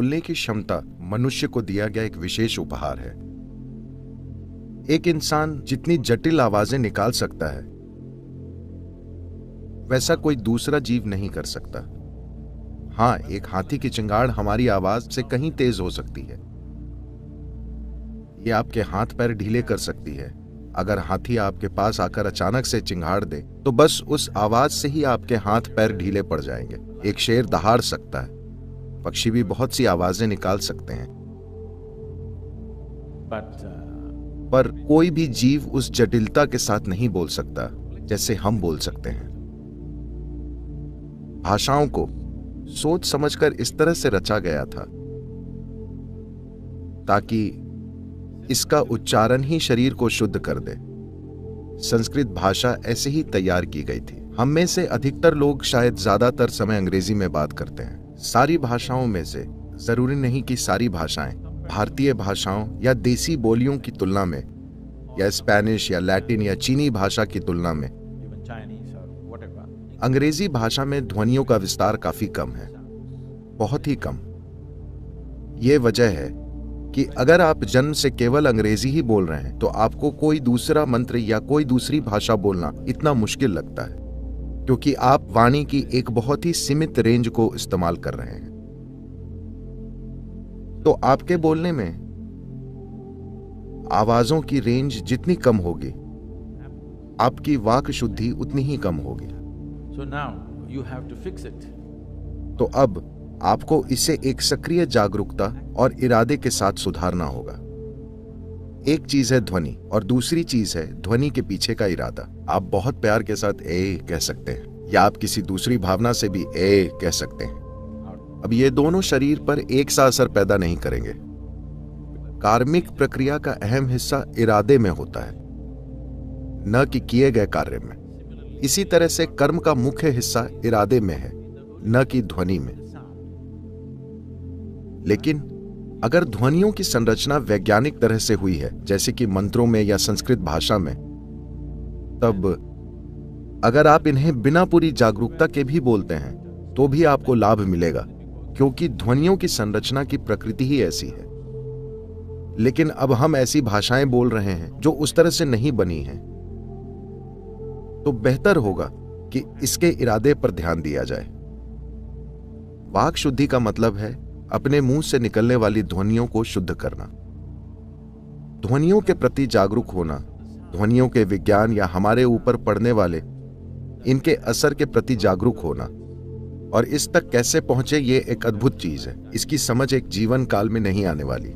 बोलने की क्षमता मनुष्य को दिया गया एक विशेष उपहार है। एक इंसान जितनी जटिल आवाजें निकाल सकता है, वैसा कोई दूसरा जीव नहीं कर सकता। हाँ, एक हाथी की चिंगाड़ हमारी आवाज से कहीं तेज हो सकती है। ये आपके हाथ पैर ढीले कर सकती है। अगर हाथी आपके पास आकर अचानक से चिंगाड़ दे तो बस उस आवाज से ही आपके हाथ पैर ढीले पड़ जाएंगे। एक शेर दहाड़ सकता है, पक्षी भी बहुत सी आवाजें निकाल सकते हैं, पर कोई भी जीव उस जटिलता के साथ नहीं बोल सकता जैसे हम बोल सकते हैं। भाषाओं को सोच समझकर इस तरह से रचा गया था ताकि इसका उच्चारण ही शरीर को शुद्ध कर दे। संस्कृत भाषा ऐसे ही तैयार की गई थी। हम में से अधिकतर लोग शायद ज्यादातर समय अंग्रेजी में बात करते हैं। सारी भाषाओं में से, जरूरी नहीं कि सारी भाषाएं, भारतीय भाषाओं या देसी बोलियों की तुलना में, या स्पेनिश या लैटिन या चीनी भाषा की तुलना में, अंग्रेजी भाषा में ध्वनियों का विस्तार काफी कम है, बहुत ही कम। ये वजह है कि अगर आप जन्म से केवल अंग्रेजी ही बोल रहे हैं तो आपको कोई दूसरा मंत्र या कोई दूसरी भाषा बोलना इतना मुश्किल लगता है, क्योंकि आप वाणी की एक बहुत ही सीमित रेंज को इस्तेमाल कर रहे हैं। तो आपके बोलने में आवाजों की रेंज जितनी कम होगी, आपकी वाक शुद्धि उतनी ही कम होगी। तो अब आपको इसे एक सक्रिय जागरूकता और इरादे के साथ सुधारना होगा। एक चीज है ध्वनि और दूसरी चीज है ध्वनि के पीछे का इरादा। आप बहुत प्यार के साथ ए कह सकते हैं, या आप किसी दूसरी भावना से भी ए कह सकते हैं। अब ये दोनों शरीर पर एक सा असर पैदा नहीं करेंगे। कार्मिक प्रक्रिया का अहम हिस्सा इरादे में होता है, न कि किए गए कार्य में। इसी तरह से कर्म का मुख्य हिस्सा इरादे में है, न कि ध्वनि में। लेकिन अगर ध्वनियों की संरचना वैज्ञानिक तरह से हुई है, जैसे कि मंत्रों में या संस्कृत भाषा में, तब अगर आप इन्हें बिना पूरी जागरूकता के भी बोलते हैं तो भी आपको लाभ मिलेगा, क्योंकि ध्वनियों की संरचना की प्रकृति ही ऐसी है। लेकिन अब हम ऐसी भाषाएं बोल रहे हैं जो उस तरह से नहीं बनी हैं, तो बेहतर होगा कि इसके इरादे पर ध्यान दिया जाए। वाक शुद्धि का मतलब है अपने मुंह से निकलने वाली ध्वनियों को शुद्ध करना, ध्वनियों के प्रति जागरूक होना, ध्वनियों के विज्ञान या हमारे ऊपर पड़ने वाले इनके असर के प्रति जागरूक होना। और इस तक कैसे पहुंचे, ये एक अद्भुत चीज है। इसकी समझ एक जीवन काल में नहीं आने वाली।